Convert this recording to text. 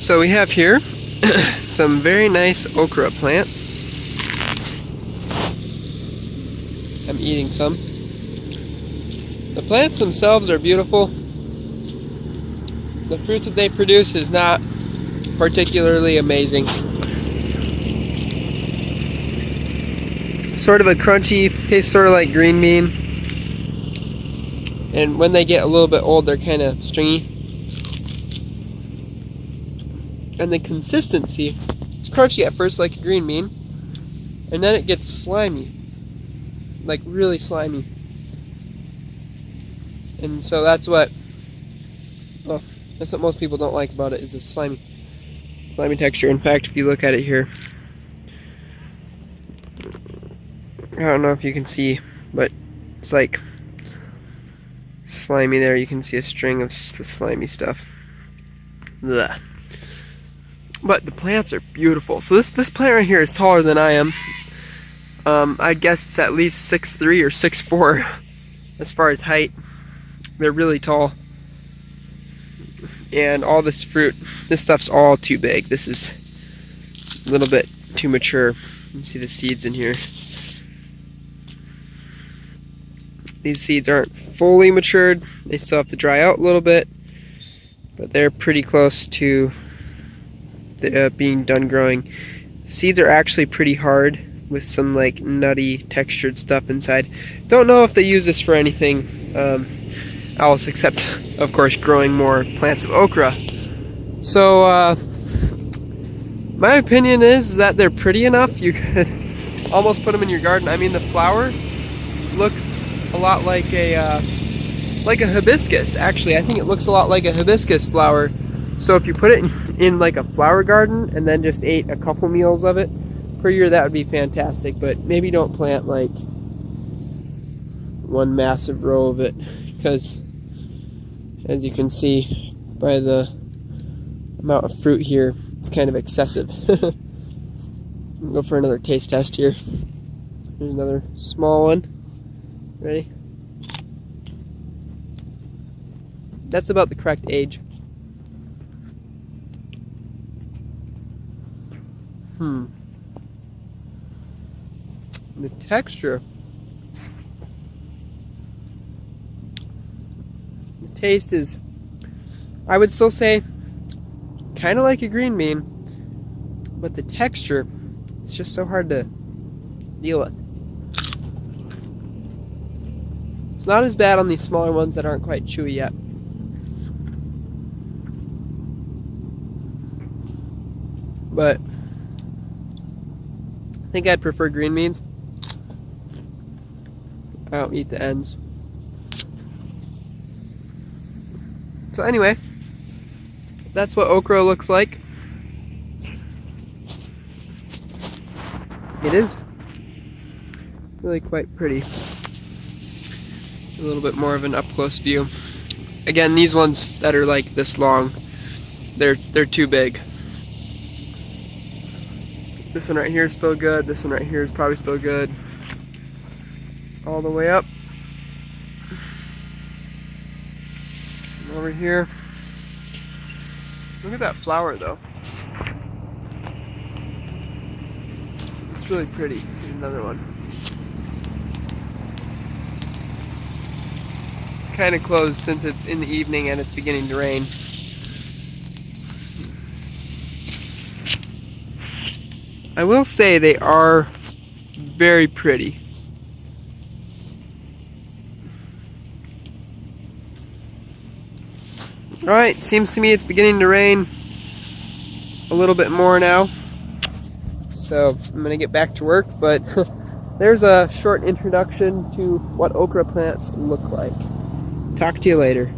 So we have here some very nice okra plants. I'm eating some. The plants themselves are beautiful. The fruit that they produce is not particularly amazing. Sort of a crunchy, tastes sort of like green bean. And when they get a little bit old, they're kind of stringy. And the consistency, it's crunchy at first like a green bean, and then it gets slimy, like really slimy. And so that's what most people don't like about it, is the slimy texture. In fact, if you look at it here, I don't know if you can see, but it's like slimy there. You can see a string of the slimy stuff. Blah. But the plants are beautiful. So this plant right here is taller than I am. I guess it's at least 6'3" or 6'4" as far as height. They're really tall. And all this fruit, this stuff's all too big. This is a little bit too mature. You can see the seeds in here. These seeds aren't fully matured. They still have to dry out a little bit, but they're pretty close to being done growing. The seeds are actually pretty hard with some like nutty textured stuff inside. Don't know if they use this for anything else except, of course, growing more plants of okra. So my opinion is that they're pretty enough. You could almost put them in your garden. I mean, the flower looks a lot like a hibiscus. Actually, I think it looks a lot like a hibiscus flower. So if you put it in like a flower garden and then just ate a couple meals of it per year, that would be fantastic. But maybe don't plant like one massive row of it, because as you can see by the amount of fruit here, it's kind of excessive. I'll go for another taste test here. Here's another small one. Ready? That's about the correct age. The texture, the taste is, I would still say, kind of like a green bean, but the texture, it's just so hard to deal with. It's not as bad on these smaller ones that aren't quite chewy yet. But I think I'd prefer green beans. I don't eat the ends. So anyway, that's what okra looks like. It is really quite pretty. A little bit more of an up-close view. Again, these ones that are like this long, they're too big. This one right here is still good. This one right here is probably still good. All the way up. And over here. Look at that flower though. It's really pretty. Here's another one. It's kind of closed since it's in the evening and it's beginning to rain. I will say they are very pretty. Alright, seems to me it's beginning to rain a little bit more now. So I'm going to get back to work, but there's a short introduction to what okra plants look like. Talk to you later.